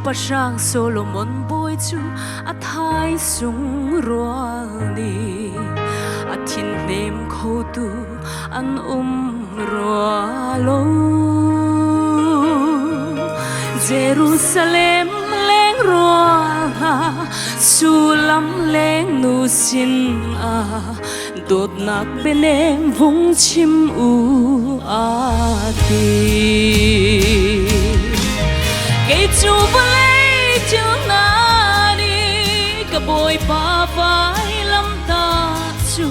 pa sang Solomon boy chu a thai sung roani a thin nem kho tu an roalo Jerusalem leng roa sulam leng nu sin a đột nạc bên em vung chim u ti cây chu vây chương na đi cả bồi pa vai lâm ta chu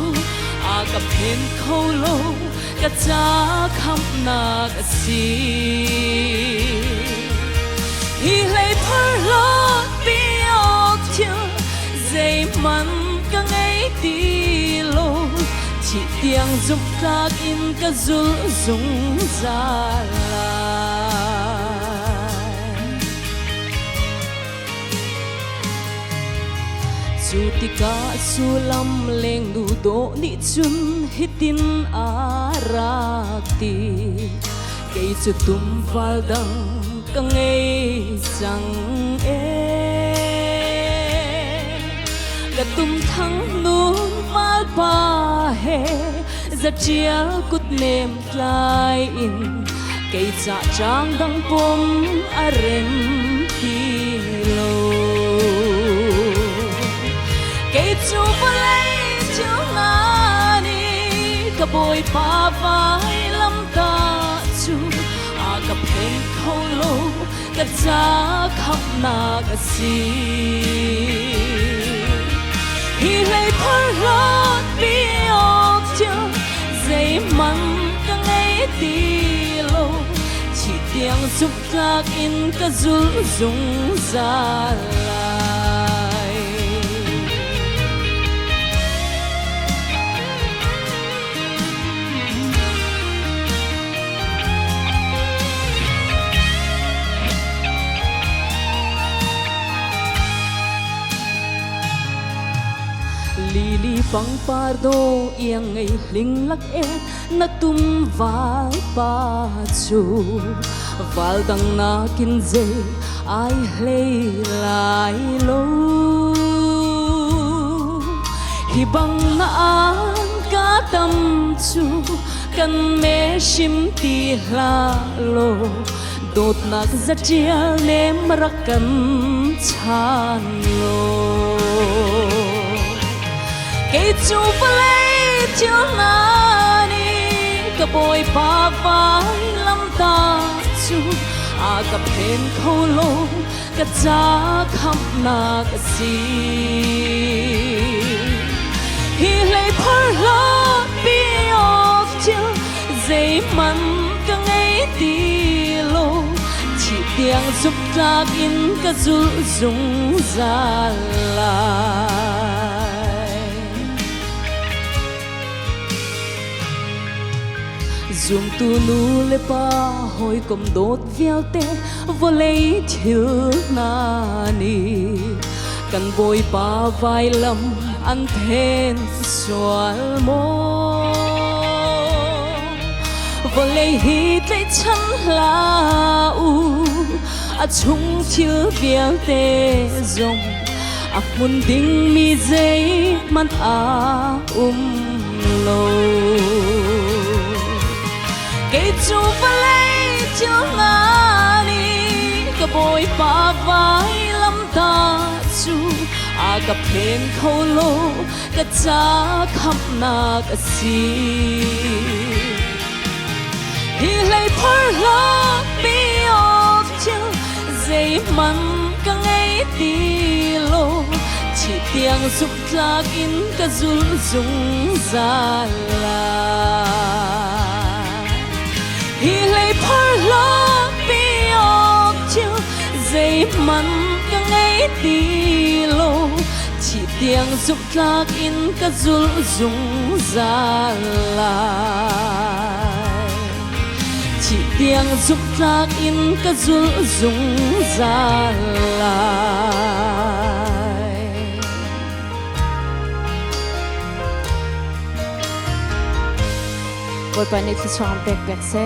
a cả phen khâu lâu cả cha khăm na cả si hi lấy phơi lót biok chưa dây mặn cả ngày đi lô chỉ tiếng giúp ta in cả dul dung ra dù ti cả su lam leng du do ni chun hitin arati cây chu tum val dang ka ngei chang ga tum thang nun mal pa he za chia kut nem tlai in cây cha chang dang pom arem ti lo cây chu palai chu na ni ka boi pa vai lam ta chu a ka pen khâu lo ka cha khap na ka si hi lấy phơi lót biok chưa dây mặn cả ngày đi lô chỉ tiếng giúp ta in cả dul dung ra lại lili pang pardo yang ngay ling lak e na tum val pa chu val dang na kin ze ai hlei lai lo hi bang na an ka tam chu kan me shim ti hla lo dot nak za chia nem rakan chan lo cây chu palai chương na ni ka boi pa vai lam ta chu a ka pen khâu lo ka cha kham na ka si hi lấy phơi lo biok chưa dây mặn cả ngày đi lo chỉ tiếng giúp ta in ka dul dung ra lại dùng tu nu le pa hoi kom dot vial te vo lấy thiếu na ni kan boi pa vai lam an then soal mo vo lấy hi te chan la u a chung thiếu vial te zong a mun ding mi zai man a lo cây chu palai chương na ni ka boi pa vai lam ta chu a ka pen khâu lo ka cha khap na ka si hi lấy phơi lo biok chưa dây mặn cả ngày đi lo chỉ tiếng giúp ta in ka dul dung ra lại hi lấy phơi lót biok chưa dây mặn cả ngày đi lô chỉ tiếng giúp ta in cả dul dung ra lại chỉ tiếng giúp ta in cả dul dung ra lại Boy pa ni si chong bek bek se